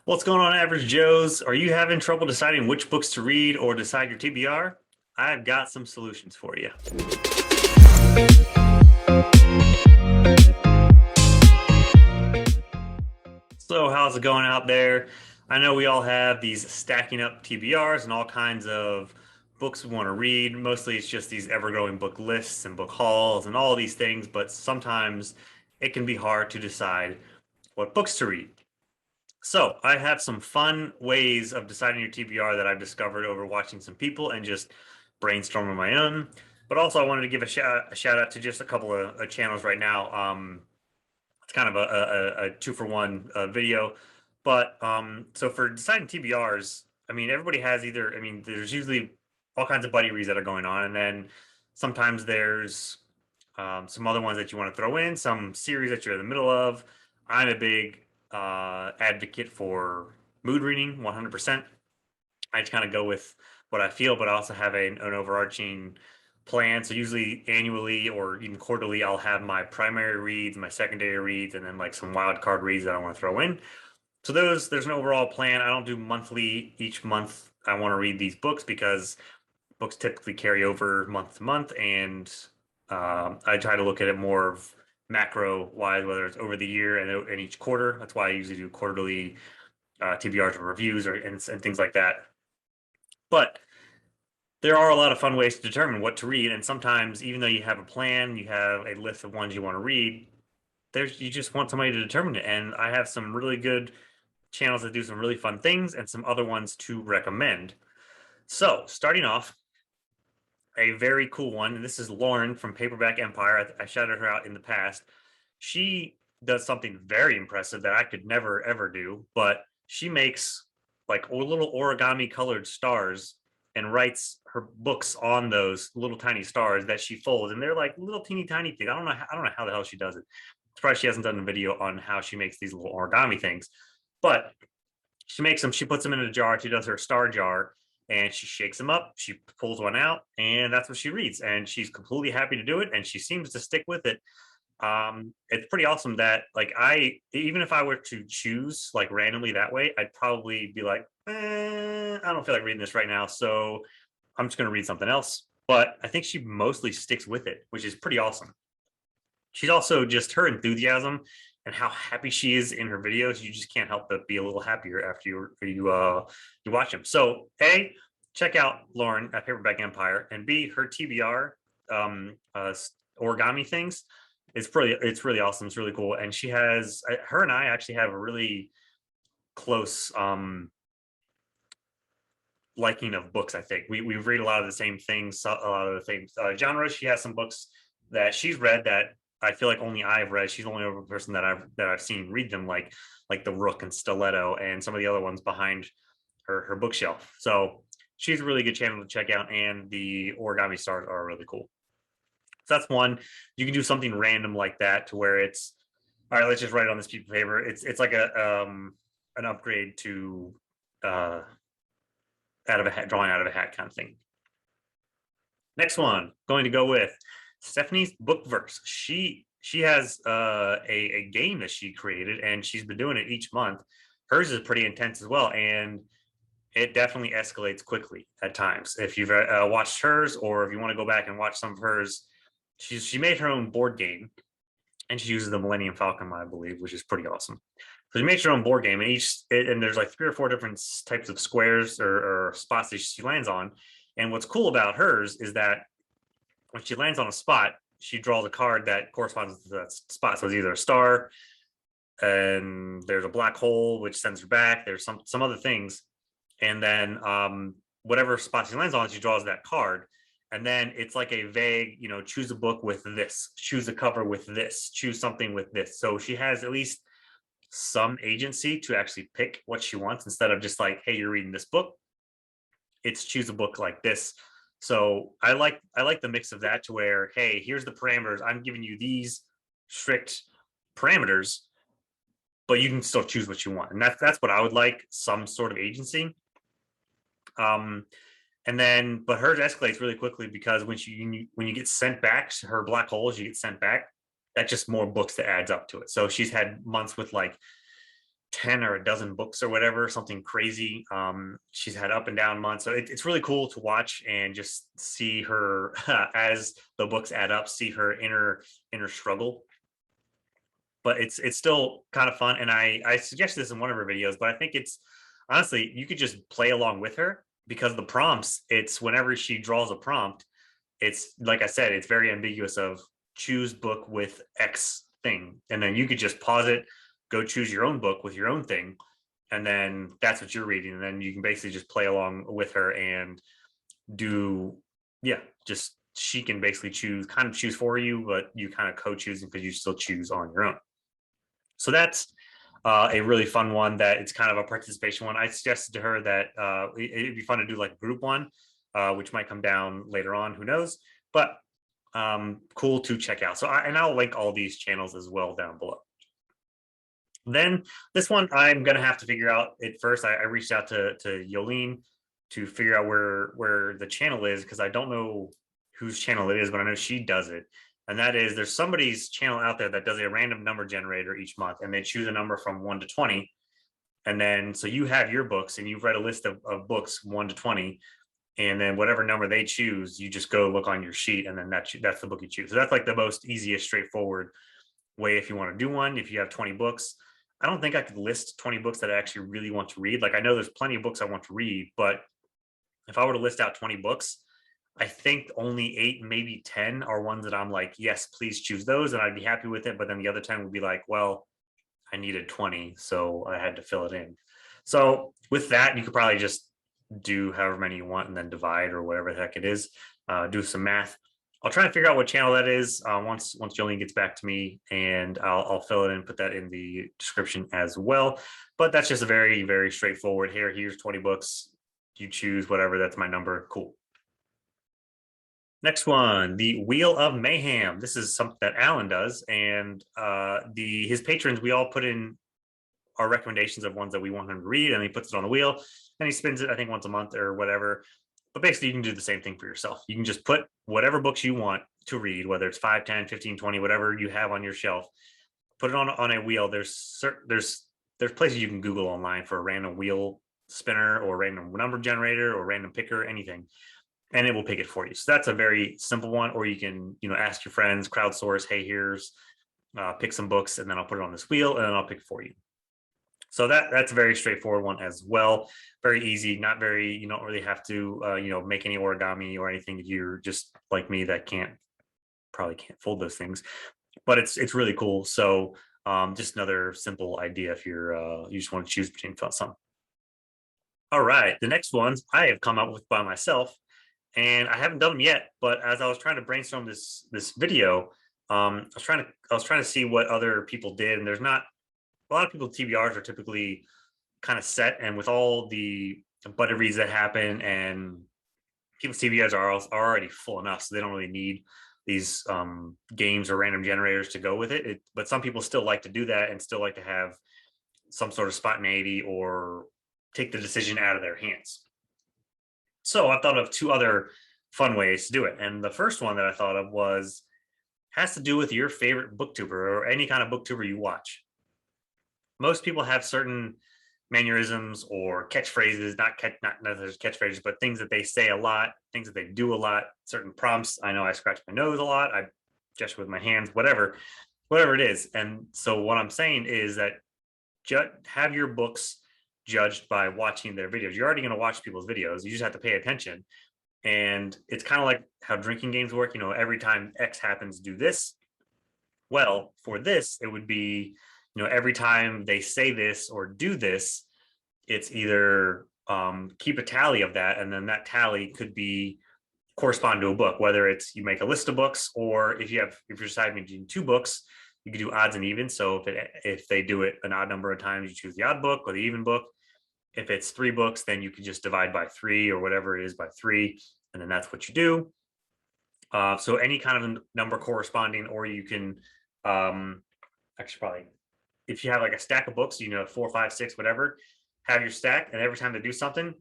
What's going on, Average Joes? Are you having trouble deciding which books to read or decide your TBR? I've got some solutions for you. So, how's it going out there? I know we all have these stacking up TBRs and all kinds of books we want to read. Mostly it's just these ever-growing book lists and book hauls and all these things, but sometimes it can be hard to decide what books to read. So, I have some fun ways of deciding your TBR that I've discovered over watching some people and just brainstorming my own. But also, I wanted to give a shout out to just a couple of channels right now. It's kind of a two for one video. But so for deciding TBRs, I mean, everybody has either, I mean, there's usually all kinds of buddy reads that are going on. And then sometimes there's some other ones that you want to throw in, some series that you're in the middle of. I'm a big advocate for mood reading, 100%. I just kind of go with what I feel, but I also have an overarching plan. So usually annually or even quarterly, I'll have my primary reads, my secondary reads, and then like some wild card reads that I want to throw in. So there's an overall plan. I don't do monthly. Each month I want to read these books because books typically carry over month to month, and I try to look at it more of macro wise, whether it's over the year and each quarter. That's why I usually do quarterly TBRs or reviews and things like that. But there are a lot of fun ways to determine what to read, and sometimes even though you have a plan, you have a list of ones you want to read. There's you just want somebody to determine it, and I have some really good channels that do some really fun things and some other ones to recommend. So starting off, a very cool one. And this is Lauren from Paperback Empire. I shouted her out in the past. She does something very impressive that I could never ever do, but she makes like little origami colored stars and writes her books on those little tiny stars that she folds, and they're like little teeny tiny things. I don't know how the hell she does it. Surprised she hasn't done a video on how she makes these little origami things, but she makes them. She puts them in a jar. She does her star jar, and she shakes them up. She pulls one out, and that's what she reads. And she's completely happy to do it, and she seems to stick with it. It's pretty awesome that like I even if I were to choose like randomly that way, I'd probably be like, I don't feel like reading this right now, so I'm just going to read something else. But I think she mostly sticks with it, which is pretty awesome. She's also just her enthusiasm and how happy she is in her videos. You just can't help but be a little happier after you watch them. So a check out Lauren at Paperback Empire, and b her TBR um, uh, origami things. It's really awesome. It's really cool, and she has her and I actually have a really close liking of books. I think we read a lot of the same things, a lot of the same genres. She has some books that she's read that I feel like only I've read. She's the only other person that I've seen read them, like The Rook and Stiletto and some of the other ones behind her bookshelf. So she's a really good channel to check out, and the origami stars are really cool. So that's one. You can do something random like that to where it's all right. Let's just write it on this piece of paper. It's like a an upgrade to uh, out of a hat, drawing out of a hat kind of thing. Next one, going to go with Stephanie's book verse. She has a game that she created, and she's been doing it each month. Hers is pretty intense as well, and it definitely escalates quickly at times. If you've watched hers, or if you want to go back and watch some of hers, she made her own board game, and she uses the Millennium Falcon, I believe, which is pretty awesome. So she makes her own board game, and there's like 3 or 4 different types of squares or spots that she lands on. And what's cool about hers is that when she lands on a spot, she draws a card that corresponds to that spot. So it's either a star, and there's a black hole which sends her back. There's some other things, and then whatever spot she lands on, she draws that card. And then it's like a vague, choose a book with this, choose a cover with this, choose something with this. So she has at least some agency to actually pick what she wants instead of just like, hey, you're reading this book. It's choose a book like this. So I like the mix of that to where, hey, here's the parameters. I'm giving you these strict parameters, but you can still choose what you want. And that's what I would like, some sort of agency. Um, and then, but hers escalates really quickly because when you get sent back to her black holes, you get sent back. That's just more books that adds up to it. So she's had months with like 10 or a dozen books or whatever, something crazy. She's had up and down months. So it's really cool to watch and just see her as the books add up, see her inner struggle. But it's still kind of fun. And I suggested this in one of her videos, but I think it's honestly, you could just play along with her because the prompts, it's whenever she draws a prompt, it's like I said, it's very ambiguous of choose book with X thing. And then you could just pause it, go choose your own book with your own thing. And then that's what you're reading. And then you can basically just play along with her and do, yeah, just she can basically kind of choose for you, but you kind of co-choosing because you still choose on your own. So that's a really fun one that it's kind of a participation one. I suggested to her that it'd be fun to do like a group one, which might come down later on, who knows, but cool to check out. So and I'll link all these channels as well down below. Then this one, I'm going to have to figure out it first. I reached out to Yolene to figure out where the channel is because I don't know whose channel it is, but I know she does it. And that is there's somebody's channel out there that does a random number generator each month, and they choose a number from 1 to 20. And then so you have your books and you've read a list of books 1 to 20. And then whatever number they choose, you just go look on your sheet, and then that's the book you choose. So that's like the most easiest, straightforward way if you want to do one. If you have 20 books, I don't think I could list 20 books that I actually really want to read. Like I know there's plenty of books I want to read, but if I were to list out 20 books, I think only 8, maybe 10 are ones that I'm like, yes, please choose those, and I'd be happy with it. But then the other 10 would be like, well, I needed 20, so I had to fill it in. So with that, you could probably just do however many you want and then divide or whatever the heck it is. Do some math. I'll try and figure out what channel that is once Jolene gets back to me, and I'll fill it in, put that in the description as well. But that's just a very, very straightforward. Here's 20 books. You choose whatever. That's my number. Cool. Next one, the Wheel of Mayhem. This is something that Alan does, and his patrons, we all put in our recommendations of ones that we want him to read, and he puts it on the wheel, and he spins it, I think, once a month or whatever. But basically, you can do the same thing for yourself. You can just put whatever books you want to read, whether it's 5, 10, 15, 20, whatever you have on your shelf, put it on a wheel. There's places you can Google online for a random wheel spinner or random number generator or random picker, anything, and it will pick it for you. So that's a very simple one. Or you can, ask your friends, crowdsource, hey, here's pick some books, and then I'll put it on this wheel, and then I'll pick it for you. So that's a very straightforward one as well. Very easy, not very, you don't really have to, make any origami or anything. You're just like me that probably can't fold those things, but it's really cool. So just another simple idea if you just want to choose between some. All right, the next ones I have come up with by myself, and I haven't done them yet. But as I was trying to brainstorm this video, I was trying to see what other people did, and there's not a lot of people TBRs are typically kind of set, and with all the buddy reads that happen, and people's TBRs are already full enough, so they don't really need these games or random generators to go with it. But some people still like to do that and still like to have some sort of spontaneity or take the decision out of their hands. So I thought of 2 other fun ways to do it, and the first one that I thought of has to do with your favorite booktuber or any kind of booktuber you watch. Most people have certain mannerisms or catchphrases, not necessarily catchphrases, but things that they say a lot, things that they do a lot, certain prompts. I know I scratch my nose a lot. I gesture with my hands, whatever it is. And so what I'm saying is that have your books judged by watching their videos. You're already going to watch people's videos. You just have to pay attention. And it's kind of like how drinking games work. Every time X happens, do this. Well, for this, it would be, every time they say this or do this, it's either keep a tally of that, and then that tally could be correspond to a book, whether it's you make a list of books, or if you're deciding between 2 books, you can do odds and evens. So if they do it an odd number of times, you choose the odd book or the even book. If it's 3 books, then you can just divide by 3 or whatever it is by 3, and then that's what you do. So any kind of number corresponding, or you can actually probably, if you have like a stack of books, 4, 5, 6, whatever, have your stack, and every time they do something,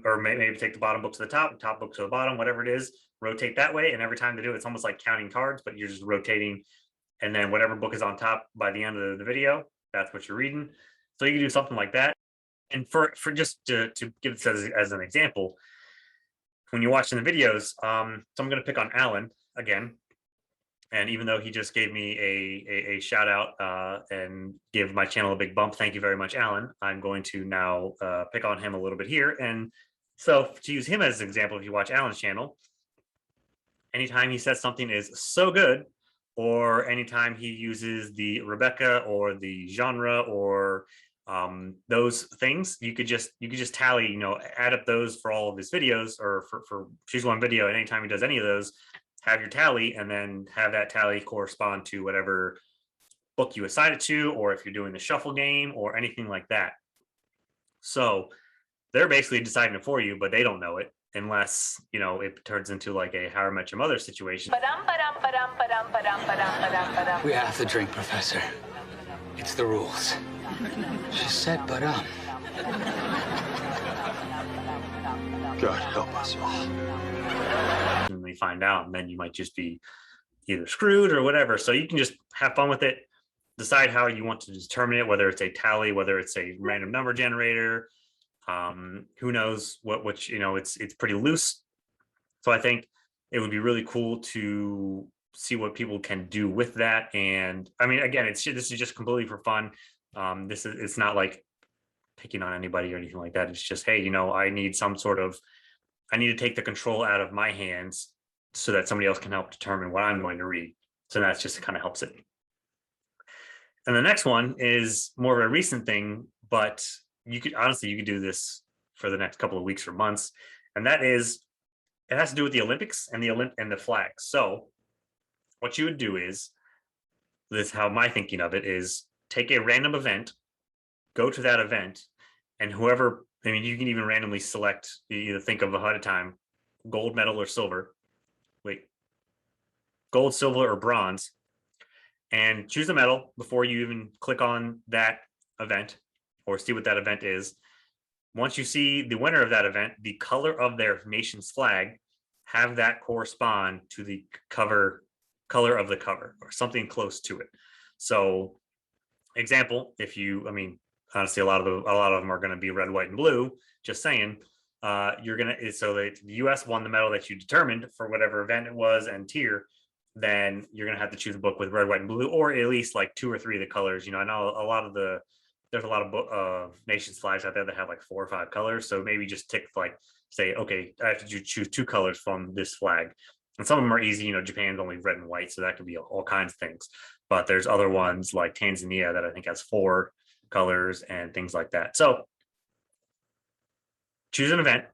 or maybe take the bottom book to the top book to the bottom, whatever it is, rotate that way. And every time they do, it's almost like counting cards, but you're just rotating. And then whatever book is on top by the end of the video, that's what you're reading. So you can do something like that. And for just to give it as an example, when you're watching the videos, so I'm going to pick on Alan again. And even though he just gave me a shout out and give my channel a big bump, thank you very much, Alan. I'm going to now pick on him a little bit here. And so to use him as an example, if you watch Alan's channel, anytime he says something is so good, or anytime he uses the Rebecca or the genre or those things, you could just tally, add up those for all of his videos, or for choose one video, and anytime he does any of those, have your tally, and then have that tally correspond to whatever book you assign it to, or if you're doing the shuffle game or anything like that. So they're basically deciding it for you, but they don't know it unless, it turns into like a How I Met Your Mother situation. We have to drink, Professor. It's the rules. She said, God help us all. And we find out, and then you might just be either screwed or whatever. So you can just have fun with it, decide how you want to determine it, whether it's a tally, whether it's a random number generator, who knows which, it's pretty loose. So I think it would be really cool to see what people can do with that. And I mean, again, this is just completely for fun. It's not like picking on anybody or anything like that. It's just, hey, I need to take the control out of my hands so that somebody else can help determine what I'm going to read. So that's just kind of helps it. And the next one is more of a recent thing, but you could do this for the next couple of weeks or months. And that is, it has to do with the Olympics and the flags. So what you would do is, how my thinking of it is, take a random event, go to that event, and whoever, you can even randomly select, either think of ahead of time, gold medal or silver, gold, silver, or bronze, and choose a medal before you even click on that event or see what that event is. Once you see the winner of that event, the color of their nation's flag, have that correspond to the color of the cover or something close to it. So example, if you, honestly, a lot of them are going to be red, white, and blue, just saying. So the US won the medal that you determined for whatever event it was and tier, then you're going to have to choose a book with red, white, and blue, or at least like 2 or 3 of the colors. I know there's a lot of nations flags out there that have like 4 or 5 colors. So maybe just say, okay, I have to choose 2 colors from this flag. And some of them are easy, Japan's only red and white, so that could be all kinds of things. But there's other ones like Tanzania that I think has 4 colors and things like that. So choose an event,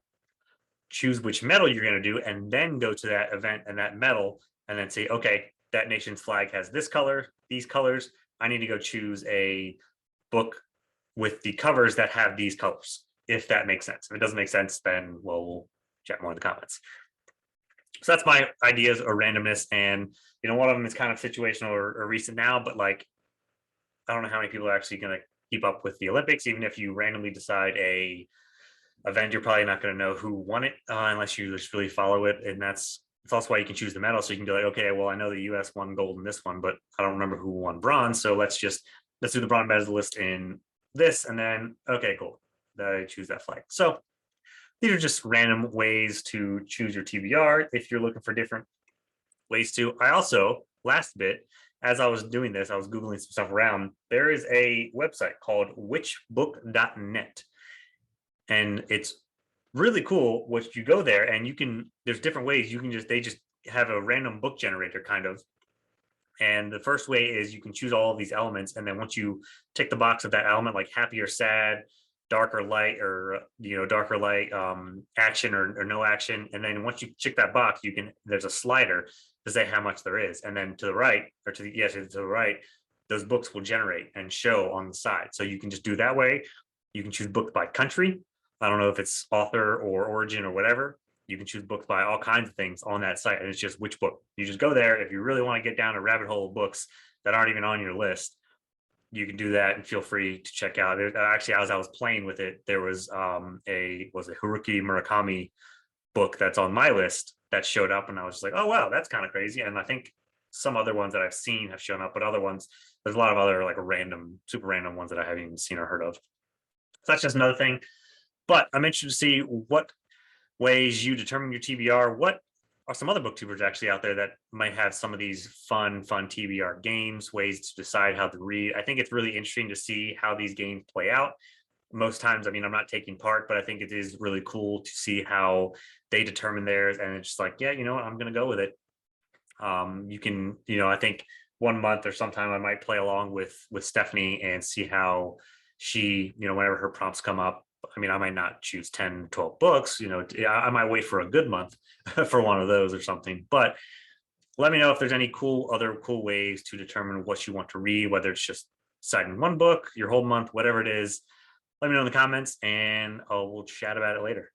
choose which medal you're going to do, and then go to that event and that medal, and then say, okay, that nation's flag has this color, these colors. I need to go choose a book with the covers that have these colors, if that makes sense. If it doesn't make sense, then we'll chat more in the comments. So that's my ideas or randomness. And, one of them is kind of situational or recent now, but like, I don't know how many people are actually going to keep up with the Olympics. Even if you randomly decide a event, you're probably not going to know who won it unless you just really follow it. And it's also why you can choose the medal. So you can be like, okay, well, I know the US won gold in this one, but I don't remember who won bronze. So let's do the bronze medalist in this. And then, okay, cool. I choose that flag. So these are just random ways to choose your TBR if you're looking for different ways to. I also, last bit, as I was doing this, I was Googling some stuff around. There is a website called whichbook.net. And it's really cool. What you go there and there's different ways they just have a random book generator kind of. And the first way is you can choose all of these elements. And then once you tick the box of that element, like happy or sad, dark or light, or dark or light, action or no action, and then once you check that box, there's a slider to say how much there is, and then to the right, or to the right, those books will generate and show on the side. So you can just do that way. You can choose books by country. I don't know if it's author or origin or whatever. You can choose books by all kinds of things on that site, and it's just which book. You just go there. If you really want to get down a rabbit hole of books that aren't even on your list, you can do that, and feel free to check out. Actually, as I was playing with it, there was a Haruki Murakami book that's on my list that showed up, and I was just like, oh wow, that's kind of crazy. And I think some other ones that I've seen have shown up, but other ones there's a lot of other like random, super random ones that I haven't even seen or heard of. So that's just another thing. But I'm interested to see what ways you determine your TBR. What are some other booktubers actually out there that might have some of these fun TBR games, ways to decide how to read? I think it's really interesting to see how these games play out. Most times, I mean, I'm not taking part, but I think it is really cool to see how they determine theirs. And it's just like, yeah, you know what, I'm going to go with it. You can, I think 1 month or sometime I might play along with Stephanie and see how she, whenever her prompts come up. I mean, I might not choose 10, 12 books, I might wait for a good month for one of those or something. But let me know if there's any other cool ways to determine what you want to read, whether it's just citing one book, your whole month, whatever it is. Let me know in the comments, and we'll chat about it later.